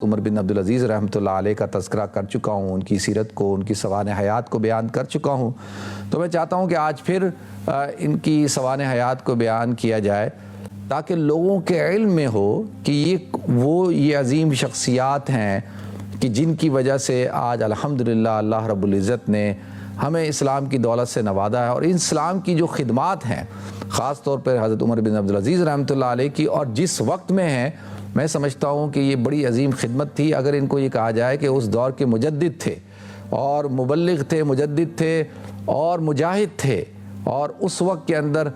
عمر بن عبدالعزیز رحمۃ اللہ علیہ کا تذکرہ کر چکا ہوں، ان کی سیرت کو، ان کی سوانح حیات کو بیان کر چکا ہوں، تو میں چاہتا ہوں کہ آج پھر ان کی سوانح حیات کو بیان کیا جائے تاکہ لوگوں کے علم میں ہو کہ یہ عظیم شخصیات ہیں کہ جن کی وجہ سے آج الحمدللہ اللہ رب العزت نے ہمیں اسلام کی دولت سے نوازا ہے، اور ان اسلام کی جو خدمات ہیں خاص طور پر حضرت عمر بن عبدالعزیز رحمۃ اللہ علیہ کی، اور جس وقت میں ہیں میں سمجھتا ہوں کہ یہ بڑی عظیم خدمت تھی۔ اگر ان کو یہ کہا جائے کہ اس دور کے مجدد تھے اور مبلغ تھے، مجدد تھے اور مجاہد تھے، اور اس وقت کے اندر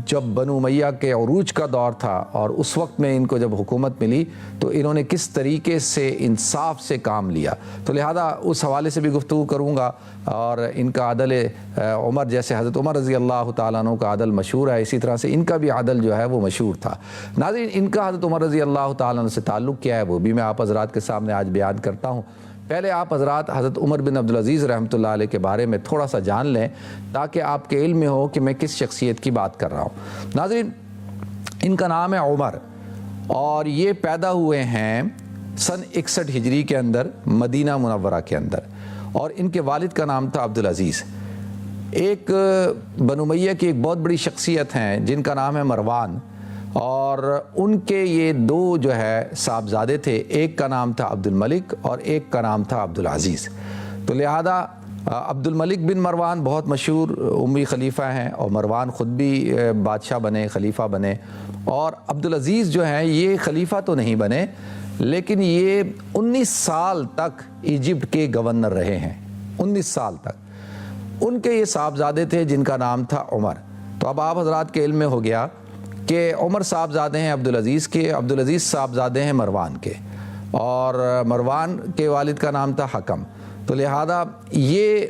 جب بنو امیہ کے عروج کا دور تھا اور اس وقت میں ان کو جب حکومت ملی تو انہوں نے کس طریقے سے انصاف سے کام لیا، تو لہذا اس حوالے سے بھی گفتگو کروں گا۔ اور ان کا عدل عمر، جیسے حضرت عمر رضی اللہ تعالیٰ عنہ کا عدل مشہور ہے، اسی طرح سے ان کا بھی عدل جو ہے وہ مشہور تھا۔ ناظرین، ان کا حضرت عمر رضی اللہ تعالیٰ عنہ سے تعلق کیا ہے وہ بھی میں آپ حضرات کے سامنے آج بیان کرتا ہوں۔ پہلے آپ حضرات حضرت عمر بن عبدالعزیز رحمۃ اللہ علیہ کے بارے میں تھوڑا سا جان لیں تاکہ آپ کے علم میں ہو کہ میں کس شخصیت کی بات کر رہا ہوں۔ ناظرین، ان کا نام ہے عمر، اور یہ پیدا ہوئے ہیں سن 61 ہجری کے اندر مدینہ منورہ کے اندر، اور ان کے والد کا نام تھا عبدالعزیز۔ ایک بنو امیہ کی ایک بہت بڑی شخصیت ہیں جن کا نام ہے مروان، اور ان کے یہ دو جو ہے صاحبزادے تھے، ایک کا نام تھا عبد الملک اور ایک کا نام تھا عبدالعزیز۔ تو لہذا عبد الملک بن مروان بہت مشہور امی خلیفہ ہیں، اور مروان خود بھی بادشاہ بنے، خلیفہ بنے، اور عبدالعزیز جو ہیں یہ خلیفہ تو نہیں بنے لیکن یہ 19 سال تک ایجپٹ کے گورنر رہے ہیں، 19 سال تک۔ ان کے یہ صاحبزادے تھے جن کا نام تھا عمر۔ تو اب آپ حضرات کے علم میں ہو گیا کہ عمر صاحبزادے ہیں عبدالعزیز کے، عبدالعزیز صاحبزادے ہیں مروان کے، اور مروان کے والد کا نام تھا حکم۔ تو لہذا یہ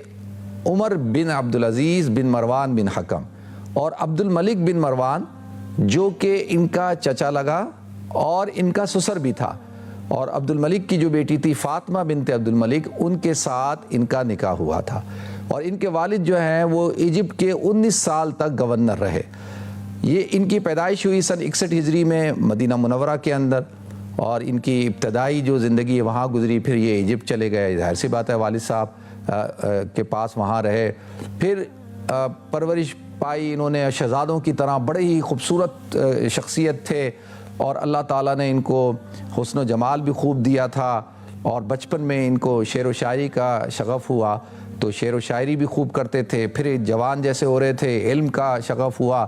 عمر بن عبدالعزیز بن مروان بن حکم اور عبد الملک بن مروان جو کہ ان کا چچا لگا اور ان کا سسر بھی تھا، اور عبد الملک کی جو بیٹی تھی فاطمہ بنت عبد الملک، ان کے ساتھ ان کا نکاح ہوا تھا، اور ان کے والد جو ہیں وہ ایجپٹ کے 19 سال تک گورنر رہے۔ یہ ان کی پیدائش ہوئی سن 61 ہجری میں مدینہ منورہ کے اندر، اور ان کی ابتدائی جو زندگی وہاں گزری، پھر یہ ایجپٹ چلے گئے، ظاہر سی بات ہے والد صاحب کے پاس وہاں رہے، پھر پرورش پائی انہوں نے شہزادوں کی طرح، بڑے ہی خوبصورت شخصیت تھے، اور اللہ تعالیٰ نے ان کو حسن و جمال بھی خوب دیا تھا، اور بچپن میں ان کو شعر و شاعری کا شغف ہوا تو شعر و شاعری بھی خوب کرتے تھے، پھر جوان جیسے ہو رہے تھے علم کا شغف ہوا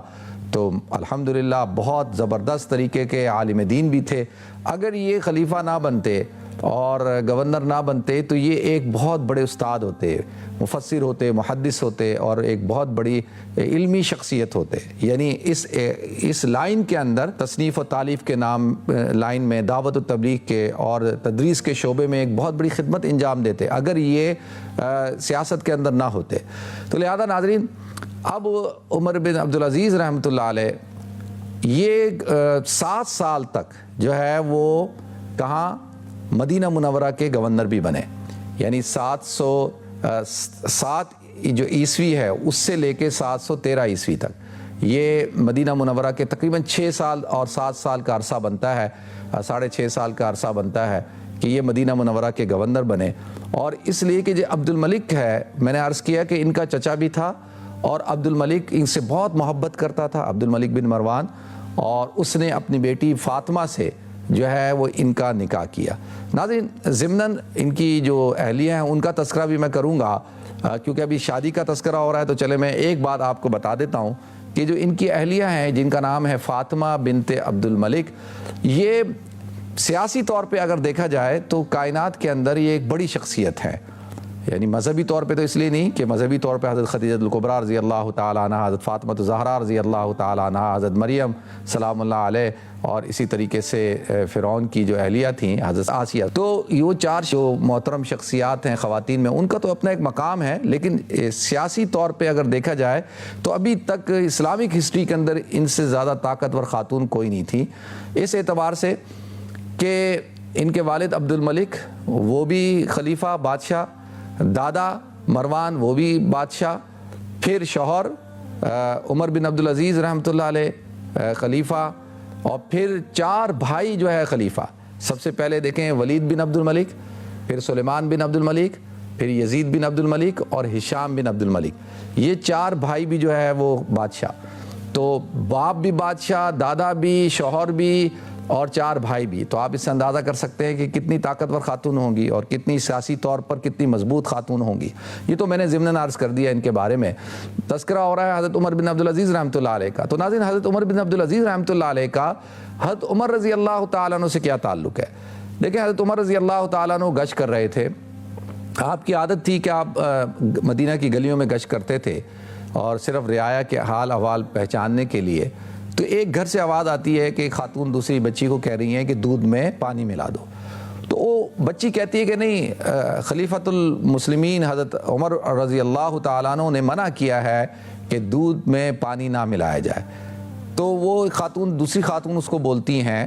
تو الحمدللہ بہت زبردست طریقے کے عالم دین بھی تھے۔ اگر یہ خلیفہ نہ بنتے اور گورنر نہ بنتے تو یہ ایک بہت بڑے استاد ہوتے، مفسر ہوتے، محدث ہوتے، اور ایک بہت بڑی علمی شخصیت ہوتے۔ یعنی اس لائن کے اندر تصنیف و تالیف کے نام لائن میں، دعوت و تبلیغ کے اور تدریس کے شعبے میں ایک بہت بڑی خدمت انجام دیتے اگر یہ سیاست کے اندر نہ ہوتے۔ تو لہذا ناظرین، اب عمر بن عبدالعزیز رحمۃ اللہ علیہ یہ 7 سال تک جو ہے وہ کہاں مدینہ منورہ کے گورنر بھی بنے، یعنی 707 جو عیسوی ہے اس سے لے کے 713 عیسوی تک یہ مدینہ منورہ کے تقریباً 6 سال اور 7 سال کا عرصہ بنتا ہے، 6.5 سال کا عرصہ بنتا ہے کہ یہ مدینہ منورہ کے گورنر بنے۔ اور اس لیے کہ جو عبد الملک ہے، میں نے عرض کیا کہ ان کا چچا بھی تھا، اور عبد الملک ان سے بہت محبت کرتا تھا، عبد الملک بن مروان، اور اس نے اپنی بیٹی فاطمہ سے جو ہے وہ ان کا نکاح کیا۔ ناظرین، ضمناً ان کی جو اہلیہ ہیں ان کا تذکرہ بھی میں کروں گا، کیونکہ ابھی شادی کا تذکرہ ہو رہا ہے، تو چلے میں ایک بات آپ کو بتا دیتا ہوں کہ جو ان کی اہلیہ ہیں جن کا نام ہے فاطمہ بنت عبد الملک، یہ سیاسی طور پہ اگر دیکھا جائے تو کائنات کے اندر یہ ایک بڑی شخصیت ہے، یعنی مذہبی طور پہ تو اس لیے نہیں کہ مذہبی طور پہ حضرت خدیجہ الکبریٰ رضی اللہ تعالیٰ عنہ، حضرت فاطمہ الزہرا رضی اللہ تعالیٰ عنہ، حضرت مریم سلام اللہ علیہ، اور اسی طریقے سے فرعون کی جو اہلیہ تھیں حضرت آسیہ، تو یہ 4 جو محترم شخصیات ہیں خواتین میں، ان کا تو اپنا ایک مقام ہے، لیکن سیاسی طور پہ اگر دیکھا جائے تو ابھی تک اسلامک ہسٹری کے اندر ان سے زیادہ طاقتور خاتون کوئی نہیں تھی، اس اعتبار سے کہ ان کے والد عبد الملک وہ بھی خلیفہ بادشاہ، دادا مروان وہ بھی بادشاہ، پھر شوہر عمر بن عبدالعزیز رحمۃ اللہ علیہ خلیفہ، اور پھر 4 بھائی جو ہے خلیفہ، سب سے پہلے دیکھیں ولید بن عبد الملک، پھر سلیمان بن عبد الملک، پھر یزید بن عبد الملک اور ہشام بن عبد الملک، یہ 4 بھائی بھی جو ہے وہ بادشاہ، تو باپ بھی بادشاہ، دادا بھی، شوہر بھی اور 4 بھائی بھی. تو آپ اس سے اندازہ کر سکتے ہیں کہ کتنی طاقتور خاتون ہوں گی اور کتنی سیاسی طور پر کتنی مضبوط خاتون ہوں گی. یہ تو میں نے ضمناً عرض کر دیا ان کے بارے میں. تذکرہ ہو رہا ہے حضرت عمر بن عبدالعزیز رحمۃ اللہ علیہ کا. تو ناظرین، حضرت عمر بن عبدالعزیز رحمۃ اللہ علیہ کا حضرت عمر رضی اللہ تعالیٰ عنہ سے کیا تعلق ہے؟ دیکھیں، حضرت عمر رضی اللہ تعالیٰ عنہ گشت کر رہے تھے. آپ کی عادت تھی کہ آپ مدینہ کی گلیوں میں گشت کرتے تھے اور صرف رعایا کے حال احوال پہچاننے کے لیے. تو ایک گھر سے آواز آتی ہے کہ خاتون دوسری بچی کو کہہ رہی ہیں کہ دودھ میں پانی ملا دو. تو وہ بچی کہتی ہے کہ نہیں، خلیفۃ المسلمین حضرت عمر رضی اللہ تعالیٰ عنہ نے منع کیا ہے کہ دودھ میں پانی نہ ملایا جائے. تو وہ دوسری خاتون اس کو بولتی ہیں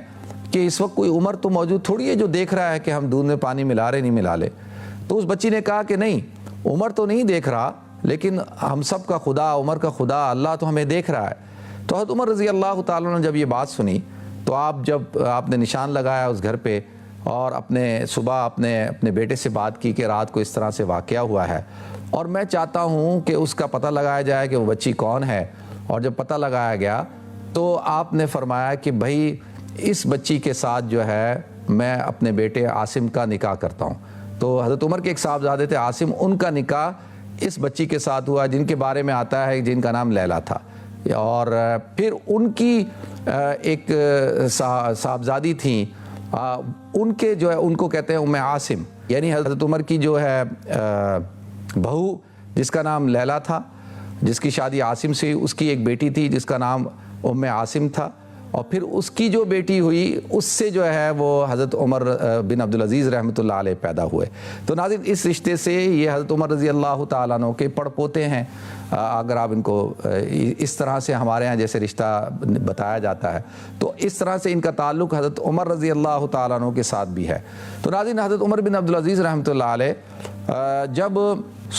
کہ اس وقت کوئی عمر تو موجود تھوڑی ہے جو دیکھ رہا ہے کہ ہم دودھ میں پانی ملا رہے نہیں ملا لے. تو اس بچی نے کہا کہ نہیں، عمر تو نہیں دیکھ رہا، لیکن ہم سب کا خدا، عمر کا خدا اللہ تو ہمیں دیکھ رہا ہے. تو حضرت عمر رضی اللہ تعالیٰ نے جب یہ بات سنی تو آپ نے نشان لگایا اس گھر پہ اور صبح اپنے بیٹے سے بات کی کہ رات کو اس طرح سے واقعہ ہوا ہے اور میں چاہتا ہوں کہ اس کا پتہ لگایا جائے کہ وہ بچی کون ہے. اور جب پتہ لگایا گیا تو آپ نے فرمایا کہ بھائی اس بچی کے ساتھ جو ہے میں اپنے بیٹے عاصم کا نکاح کرتا ہوں. تو حضرت عمر کے ایک صاحبزادے تھے عاصم، ان کا نکاح اس بچی کے ساتھ ہوا جن کے بارے میں آتا ہے جن کا نام لیلا تھا. اور پھر ان کی ایک صاحبزادی تھیں، ان کے جو ہے ان کو کہتے ہیں ام عاصم، یعنی حضرت عمر کی جو ہے بہو جس کا نام لیلا تھا، جس کی شادی عاصم سے، اس کی ایک بیٹی تھی جس کا نام ام عاصم تھا، اور پھر اس کی جو بیٹی ہوئی اس سے جو ہے وہ حضرت عمر بن عبدالعزیز رحمۃ اللہ علیہ پیدا ہوئے. تو ناظرین، اس رشتے سے یہ حضرت عمر رضی اللہ تعالیٰ عنہ کے پڑ پوتے ہیں. اگر آپ ان کو اس طرح سے ہمارے ہاں جیسے رشتہ بتایا جاتا ہے تو اس طرح سے ان کا تعلق حضرت عمر رضی اللہ تعالیٰ عنہ کے ساتھ بھی ہے. تو ناظرین، حضرت عمر بن عبدالعزیز رحمۃ اللہ علیہ جب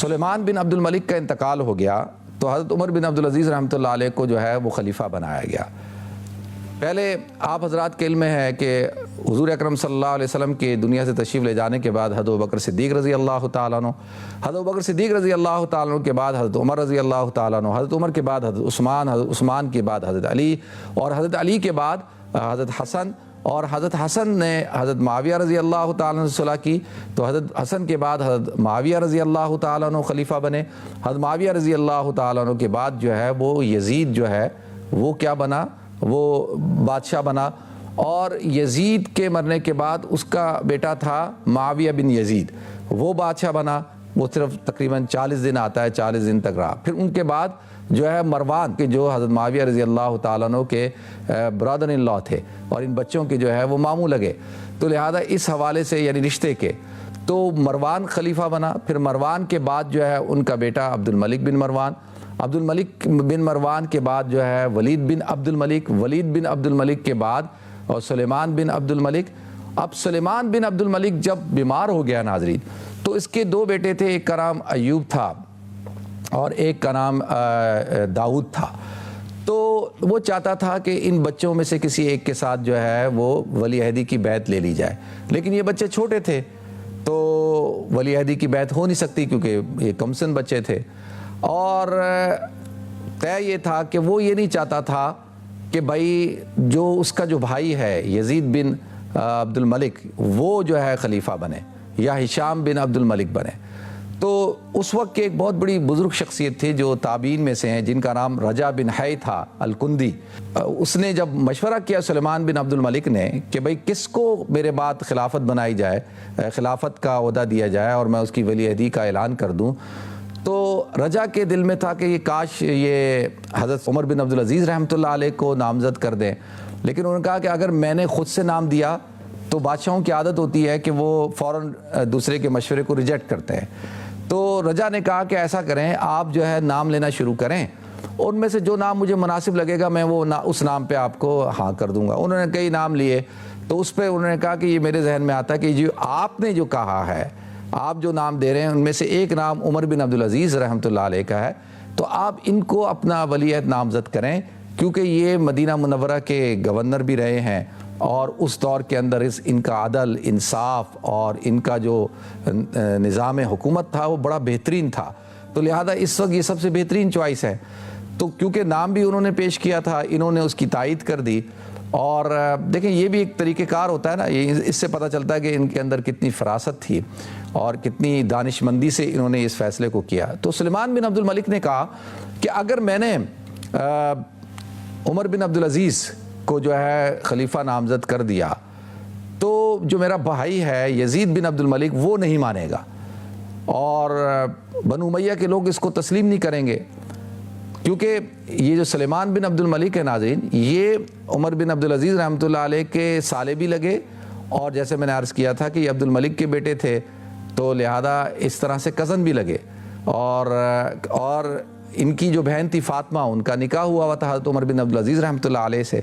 سلیمان بن عبد الملک کا انتقال ہو گیا تو حضرت عمر بن عبدالعزیز رحمۃ اللہ علیہ کو جو ہے وہ خلیفہ بنایا گیا. پہلے آپ حضرات کے علم میں ہے کہ حضور اکرم صلی اللہ علیہ وسلم کے دنیا سے تشریف لے جانے کے بعد حضرت ابوبکر صدیق رضی اللہ تعالیٰ عنہ، حضرت ابوبکر صدیق رضی اللہ تعالیٰ عنہ کے بعد حضرت عمر رضی اللہ تعالیٰ عنہ، حضرت عمر کے بعد حضرت عثمان کے بعد حضرت علی، اور حضرت علی کے بعد حضرت حسن، اور حضرت حسن نے حضرت معاویہ رضی اللہ تعالیٰ عنہ سے صلح کی. تو حضرت حسن کے بعد حضرت معاویہ رضی اللہ تعالیٰ عنہ خلیفہ بنے. حضرت معاویہ رضی اللہ تعالیٰ عنہ کے بعد جو ہے وہ یزید جو ہے وہ کیا بنا، وہ بادشاہ بنا. اور یزید کے مرنے کے بعد اس کا بیٹا تھا معاویہ بن یزید، وہ بادشاہ بنا. وہ صرف تقریباً 40 دن آتا ہے، 40 دن تک رہا. پھر ان کے بعد جو ہے مروان کے جو حضرت معاویہ رضی اللہ تعالیٰ عنہ کے برادر ان لا تھے اور ان بچوں کے جو ہے وہ ماموں لگے. تو لہذا اس حوالے سے یعنی رشتے کے تو مروان خلیفہ بنا. پھر مروان کے بعد جو ہے ان کا بیٹا عبد الملک بن مروان، عبد الملک بن مروان کے بعد جو ہے ولید بن عبد الملک، ولید بن عبد الملک کے بعد اور سلیمان بن عبد الملک. اب سلیمان بن عبد الملک جب بیمار ہو گیا ناظرین تو اس کے 2 بیٹے تھے، ایک کا نام ایوب تھا اور ایک کا نام داؤد تھا. تو وہ چاہتا تھا کہ ان بچوں میں سے کسی ایک کے ساتھ جو ہے وہ ولی عہدی کی بیعت لے لی جائے، لیکن یہ بچے چھوٹے تھے تو ولی عہدی کی بیعت ہو نہیں سکتی کیونکہ یہ کم سن بچے تھے. اور طے یہ تھا کہ وہ یہ نہیں چاہتا تھا کہ بھائی جو اس کا جو بھائی ہے یزید بن عبد الملک وہ جو ہے خلیفہ بنے یا ہشام بن عبد الملک بنے. تو اس وقت کے ایک بہت بڑی بزرگ شخصیت تھی جو تابعین میں سے ہیں جن کا نام رجا بن حی تھا الکندی. اس نے جب مشورہ کیا سلیمان بن عبد الملک نے کہ بھئی کس کو میرے بعد خلافت بنائی جائے، خلافت کا عہدہ دیا جائے اور میں اس کی ولی عہدی کا اعلان کر دوں، تو رجا کے دل میں تھا کہ یہ کاش یہ حضرت عمر بن عبدالعزیز رحمۃ اللہ علیہ کو نامزد کر دیں. لیکن انہوں نے کہا کہ اگر میں نے خود سے نام دیا تو بادشاہوں کی عادت ہوتی ہے کہ وہ فوراً دوسرے کے مشورے کو ریجیکٹ کرتے ہیں. تو رجا نے کہا کہ ایسا کریں، آپ جو ہے نام لینا شروع کریں، ان میں سے جو نام مجھے مناسب لگے گا میں وہ اس نام پہ آپ کو ہاں کر دوں گا. انہوں نے کئی نام لیے تو اس پہ انہوں نے کہا کہ یہ میرے ذہن میں آتا ہے کہ جو آپ نے جو کہا ہے، آپ جو نام دے رہے ہیں ان میں سے ایک نام عمر بن عبدالعزیز رحمۃ اللہ علیہ کا ہے، تو آپ ان کو اپنا ولی عہد نامزد کریں کیونکہ یہ مدینہ منورہ کے گورنر بھی رہے ہیں اور اس دور کے اندر ان کا عدل، انصاف اور ان کا جو نظام حکومت تھا وہ بڑا بہترین تھا، تو لہذا اس وقت یہ سب سے بہترین چوائس ہے۔ تو کیونکہ نام بھی انہوں نے پیش کیا تھا، انہوں نے اس کی تائید کر دی، اور دیکھیں یہ بھی ایک طریقہ کار ہوتا ہے نا، اس سے پتہ چلتا ہے کہ ان کے اندر کتنی فراست تھی اور کتنی دانش مندی سے انہوں نے اس فیصلے کو کیا۔ تو سلیمان بن عبد الملک نے کہا کہ اگر میں نے عمر بن عبدالعزیز کو جو ہے خلیفہ نامزد کر دیا تو جو میرا بھائی ہے یزید بن عبد الملک وہ نہیں مانے گا، اور بنو امیہ کے لوگ اس کو تسلیم نہیں کریں گے، کیونکہ یہ جو سلیمان بن عبد الملک ہے ناظرین، یہ عمر بن عبدالعزیز رحمۃ اللہ علیہ کے سالے بھی لگے، اور جیسے میں نے عرض کیا تھا کہ یہ عبد الملک کے بیٹے تھے تو لہذا اس طرح سے کزن بھی لگے، اور ان کی جو بہن تھی فاطمہ، ان کا نکاح ہوا تھا حضرت عمر بن عبدالعزیز رحمۃ اللہ علیہ سے،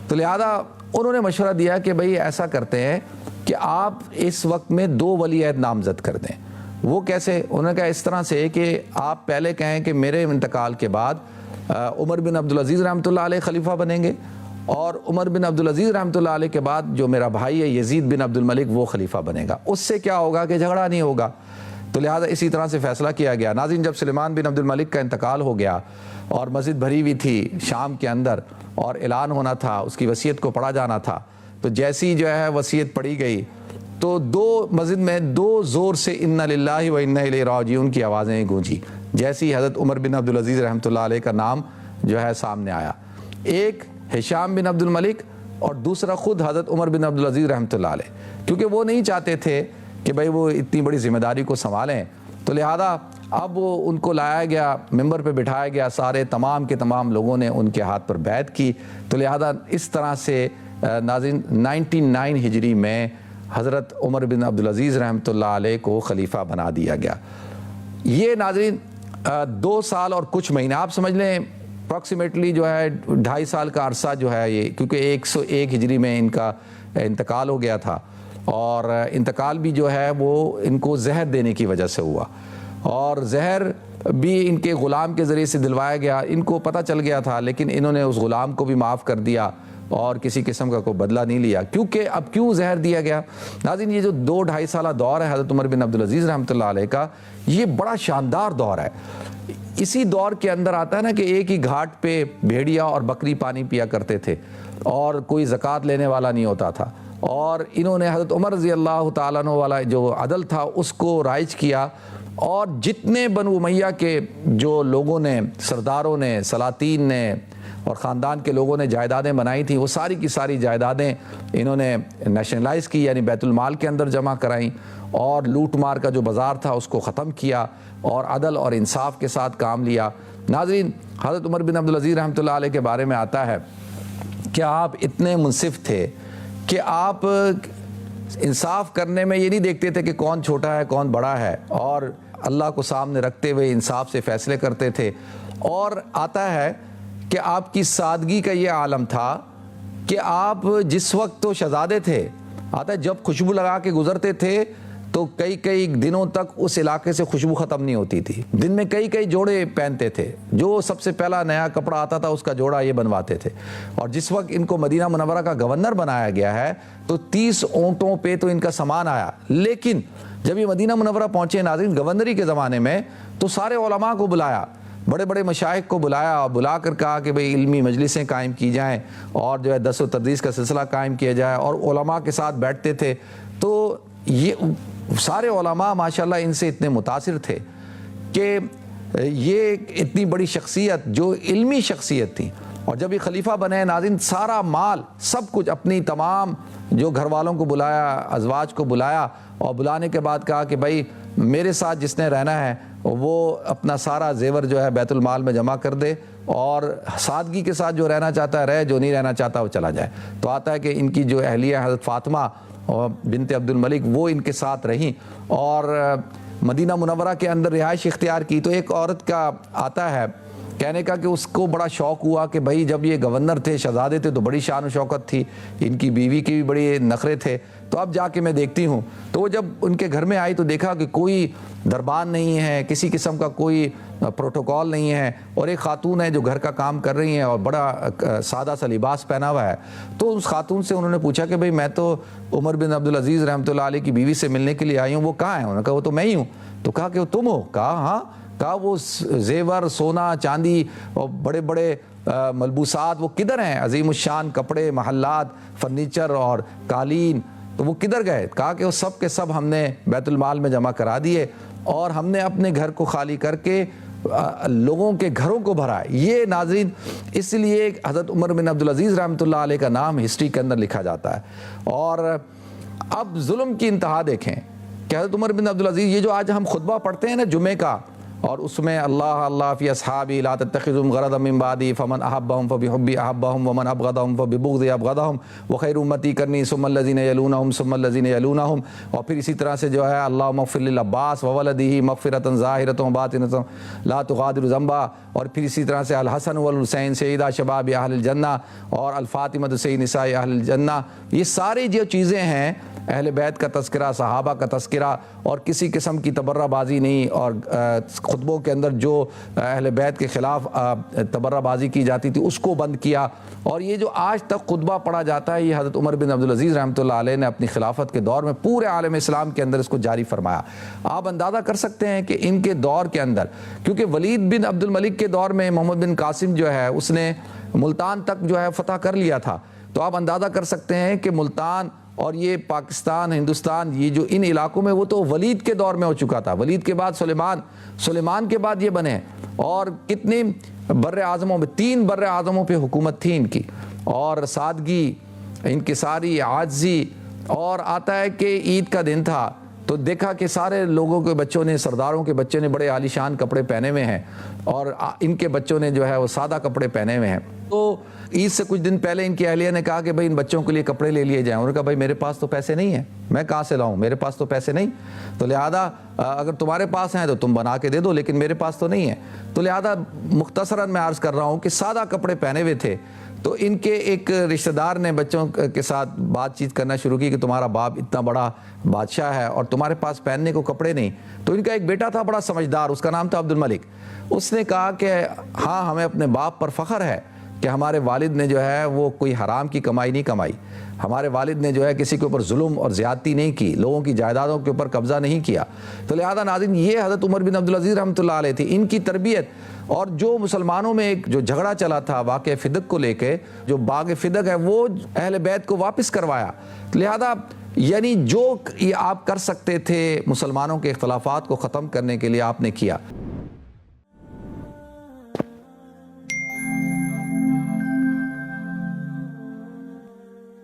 تو لہذا انہوں نے مشورہ دیا کہ بھئی ایسا کرتے ہیں کہ آپ اس وقت میں 2 ولی عہد نامزد کر دیں۔ وہ کیسے؟ انہوں نے کہا اس طرح سے کہ آپ پہلے کہیں کہ میرے انتقال کے بعد عمر بن عبدالعزیز رحمۃ اللہ علیہ خلیفہ بنیں گے، اور عمر بن عبدالعزیز رحمۃ اللہ علیہ کے بعد جو میرا بھائی ہے یزید بن عبد الملک وہ خلیفہ بنے گا۔ اس سے کیا ہوگا کہ جھگڑا نہیں ہوگا، تو لہٰذا اسی طرح سے فیصلہ کیا گیا۔ ناظرین، جب سلیمان بن عبد الملک کا انتقال ہو گیا اور مسجد بھری ہوئی تھی شام کے اندر اور اعلان ہونا تھا، اس کی وصیت کو پڑھا جانا تھا، تو جیسی جو ہے وصیت پڑھی گئی تو مسجد میں 2 زور سے انا للہ و انا الیہ راجعون کی آوازیں گونجی، جیسی حضرت عمر بن عبدالعزیز رحمۃ اللہ علیہ کا نام جو ہے سامنے آیا، ایک ہشام بن عبد الملک اور دوسرا خود حضرت عمر بن عبدالعزیز رحمۃ اللہ علیہ، کیونکہ وہ نہیں چاہتے تھے کہ بھئی وہ اتنی بڑی ذمہ داری کو سنبھالیں، تو لہذا اب ان کو لایا گیا، ممبر پہ بٹھایا گیا، سارے تمام کے تمام لوگوں نے ان کے ہاتھ پر بیعت کی، تو لہذا اس طرح سے ناظرین 99 ہجری میں حضرت عمر بن عبدالعزیز رحمۃ اللہ علیہ کو خلیفہ بنا دیا گیا۔ یہ ناظرین 2 سال اور کچھ مہینہ آپ سمجھ لیں، اپروکسیمیٹلی جو ہے 2.5 سال کا عرصہ جو ہے یہ، کیونکہ 101 ہجری میں ان کا انتقال ہو گیا تھا، اور انتقال بھی جو ہے وہ ان کو زہر دینے کی وجہ سے ہوا، اور زہر بھی ان کے غلام کے ذریعے سے دلوایا گیا، ان کو پتہ چل گیا تھا لیکن انہوں نے اس غلام کو بھی معاف کر دیا اور کسی قسم کا کوئی بدلہ نہیں لیا، کیونکہ اب کیوں زہر دیا گیا؟ ناظرین، یہ جو 2-2.5 سالہ دور ہے حضرت عمر بن عبدالعزیز رحمۃ اللہ علیہ کا، یہ بڑا شاندار دور ہے۔ اسی دور کے اندر آتا ہے نا کہ ایک ہی گھاٹ پہ بھیڑیا اور بکری پانی پیا کرتے تھے اور کوئی زکوٰۃ لینے والا نہیں ہوتا تھا، اور انہوں نے حضرت عمر رضی اللہ تعالیٰ عنہ والا جو عدل تھا اس کو رائج کیا، اور جتنے بنو امیہ کے جو لوگوں نے، سرداروں نے، سلاطین نے اور خاندان کے لوگوں نے جائیدادیں بنائی تھیں، وہ ساری کی ساری جائیدادیں انہوں نے نیشنلائز کی، یعنی بیت المال کے اندر جمع کرائیں، اور لوٹ مار کا جو بازار تھا اس کو ختم کیا اور عدل اور انصاف کے ساتھ کام لیا۔ ناظرین، حضرت عمر بن عبدالعزیز رحمۃ اللہ علیہ کے بارے میں آتا ہے کہ آپ اتنے منصف تھے کہ آپ انصاف کرنے میں یہ نہیں دیکھتے تھے کہ کون چھوٹا ہے کون بڑا ہے، اور اللہ کو سامنے رکھتے ہوئے انصاف سے فیصلے کرتے تھے۔ اور آتا ہے کہ آپ کی سادگی کا یہ عالم تھا کہ آپ جس وقت تو شہزادے تھے، آتا ہے جب خوشبو لگا کے گزرتے تھے تو کئی دنوں تک اس علاقے سے خوشبو ختم نہیں ہوتی تھی، دن میں کئی جوڑے پہنتے تھے، جو سب سے پہلا نیا کپڑا آتا تھا اس کا جوڑا یہ بنواتے تھے، اور جس وقت ان کو مدینہ منورہ کا گورنر بنایا گیا ہے تو 30 اونٹوں پہ تو ان کا سامان آیا، لیکن جب یہ مدینہ منورہ پہنچے ناظرین گورنری کے زمانے میں، تو سارے علماء کو بلایا، بڑے بڑے مشائخ کو بلایا اور بلا کر کہا کہ بھئی علمی مجلسیں قائم کی جائیں اور جو ہے درس و تدریس کا سلسلہ قائم کیا جائے، اور علماء کے ساتھ بیٹھتے تھے۔ تو یہ سارے علماء ماشاءاللہ ان سے اتنے متاثر تھے کہ یہ اتنی بڑی شخصیت جو علمی شخصیت تھی، اور جب یہ خلیفہ بنے ناظرین سارا مال سب کچھ اپنی تمام جو گھر والوں کو بلایا، ازواج کو بلایا، اور بلانے کے بعد کہا کہ بھائی میرے ساتھ جس نے رہنا ہے وہ اپنا سارا زیور جو ہے بیت المال میں جمع کر دے، اور سادگی کے ساتھ جو رہنا چاہتا ہے رہے، جو نہیں رہنا چاہتا وہ چلا جائے۔ تو آتا ہے کہ ان کی جو اہلیہ حضرت فاطمہ بنت عبد الملک وہ ان کے ساتھ رہیں اور مدینہ منورہ کے اندر رہائش اختیار کی۔ تو ایک عورت کا آتا ہے کہنے کا کہ اس کو بڑا شوق ہوا کہ بھائی جب یہ گورنر تھے، شہزادے تھے، تو بڑی شان و شوکت تھی، ان کی بیوی کی بھی بڑے نخرے تھے، تو اب جا کے میں دیکھتی ہوں. تو وہ جب ان کے گھر میں آئی تو دیکھا کہ کوئی دربان نہیں ہے, کسی قسم کا کوئی پروٹوکول نہیں ہے, اور ایک خاتون ہے جو گھر کا کام کر رہی ہیں اور بڑا سادہ سا لباس پہنا ہوا ہے. تو اس خاتون سے انہوں نے پوچھا کہ بھئی میں تو عمر بن عبدالعزیز رحمۃ اللہ علیہ کی بیوی سے ملنے کے لیے آئی ہوں, وہ کہاں ہیں؟ انہوں نے کہا وہ تو میں ہی ہوں. تو کہا کہ وہ تم ہو؟ کہا ہاں. کہا وہ زیور, سونا, چاندی اور بڑے بڑے ملبوسات وہ کدھر ہیں؟ عظیم الشان کپڑے, محلات, فرنیچر اور قالین, تو وہ کدھر گئے؟ کہا کہ وہ سب کے سب ہم نے بیت المال میں جمع کرا دیے اور ہم نے اپنے گھر کو خالی کر کے لوگوں کے گھروں کو بھرا ہے. یہ ناظرین اس لیے حضرت عمر بن عبدالعزیز رحمۃ اللہ علیہ کا نام ہسٹری کے اندر لکھا جاتا ہے. اور اب ظلم کی انتہا دیکھیں کہ حضرت عمر بن عبدالعزیز, یہ جو آج ہم خطبہ پڑھتے ہیں نا جمعے کا, اور اس میں اللہ اللہ فی اصحابی لا تتخذوا غرضا من بعدی فمن احبهم فبحبی احبهم ومن ابغضهم فببغضی ابغضهم وخیر امتی کرنی ثم الذین یلونہم ثم الذین یلونہم. اور پھر اسی طرح سے جو ہے اللہم اغفر للعباس وولدہ مغفرۃ ظاہرۃ وباطنۃ لا تغادر ذنبا. اور پھر اسی طرح سے الحسن والحسین سیدہ شباب اہل الجنہ اور الفاطمہ سید نساء اہل الجنہ. یہ ساری جو چیزیں ہیں, اہل بیت کا تذکرہ, صحابہ کا تذکرہ, اور کسی قسم کی تبرہ بازی نہیں, اور خطبوں کے اندر جو اہل بیت کے خلاف تبرہ بازی کی جاتی تھی اس کو بند کیا. اور یہ جو آج تک خطبہ پڑھا جاتا ہے, یہ حضرت عمر بن عبدالعزیز رحمۃ اللہ علیہ نے اپنی خلافت کے دور میں پورے عالم اسلام کے اندر اس کو جاری فرمایا. آپ اندازہ کر سکتے ہیں کہ ان کے دور کے اندر, کیونکہ ولید بن عبد الملک کے دور میں محمد بن قاسم جو ہے اس نے ملتان تک جو ہے فتح کر لیا تھا. تو آپ اندازہ کر سکتے ہیں کہ ملتان اور یہ پاکستان, ہندوستان, یہ جو ان علاقوں میں وہ تو ولید کے دور میں ہو چکا تھا. ولید کے بعد سلیمان کے بعد یہ بنے, اور کتنے بر اعظموں میں, 3 بر اعظموں پہ حکومت تھی ان کی, اور سادگی, انکساری, عاجزی. اور آتا ہے کہ عید کا دن تھا تو دیکھا کہ سارے لوگوں کے بچوں نے, سرداروں کے بچے نے بڑے عالیشان کپڑے پہنے ہوئے ہیں, اور ان کے بچوں نے جو ہے وہ سادہ کپڑے پہنے ہوئے ہیں. تو عید سے کچھ دن پہلے ان کی اہلیہ نے کہا کہ بھئی ان بچوں کے لیے کپڑے لے لیے جائیں. انہوں نے کہا بھئی میرے پاس تو پیسے نہیں ہیں, میں کہاں سے لاؤں, میرے پاس تو پیسے نہیں, تو لہذا اگر تمہارے پاس ہیں تو تم بنا کے دے دو, لیکن میرے پاس تو نہیں ہے. تو لہذا مختصراً میں عرض کر رہا ہوں کہ سادہ کپڑے پہنے ہوئے تھے. تو ان کے ایک رشتہ دار نے بچوں کے ساتھ بات چیت کرنا شروع کی کہ تمہارا باپ اتنا بڑا بادشاہ ہے اور تمہارے پاس پہننے کو کپڑے نہیں. تو ان کا ایک بیٹا تھا بڑا سمجھدار, اس کا نام تھا عبد الملک. اس نے کہا کہ ہاں ہمیں اپنے باپ پر فخر ہے کہ ہمارے والد نے جو ہے وہ کوئی حرام کی کمائی نہیں کمائی, ہمارے والد نے جو ہے کسی کے اوپر ظلم اور زیادتی نہیں کی, لوگوں کی جائیدادوں کے اوپر قبضہ نہیں کیا. تو لہذا ناظرین یہ حضرت عمر بن عبدالعزیز رحمۃ اللہ علیہ تھی, ان کی تربیت. اور جو مسلمانوں میں ایک جو جھگڑا چلا تھا واقعہ فدق کو لے کے, جو باغ فدق ہے وہ اہل بیت کو واپس کروایا. لہذا یعنی جو آپ کر سکتے تھے مسلمانوں کے اختلافات کو ختم کرنے کے لیے آپ نے کیا.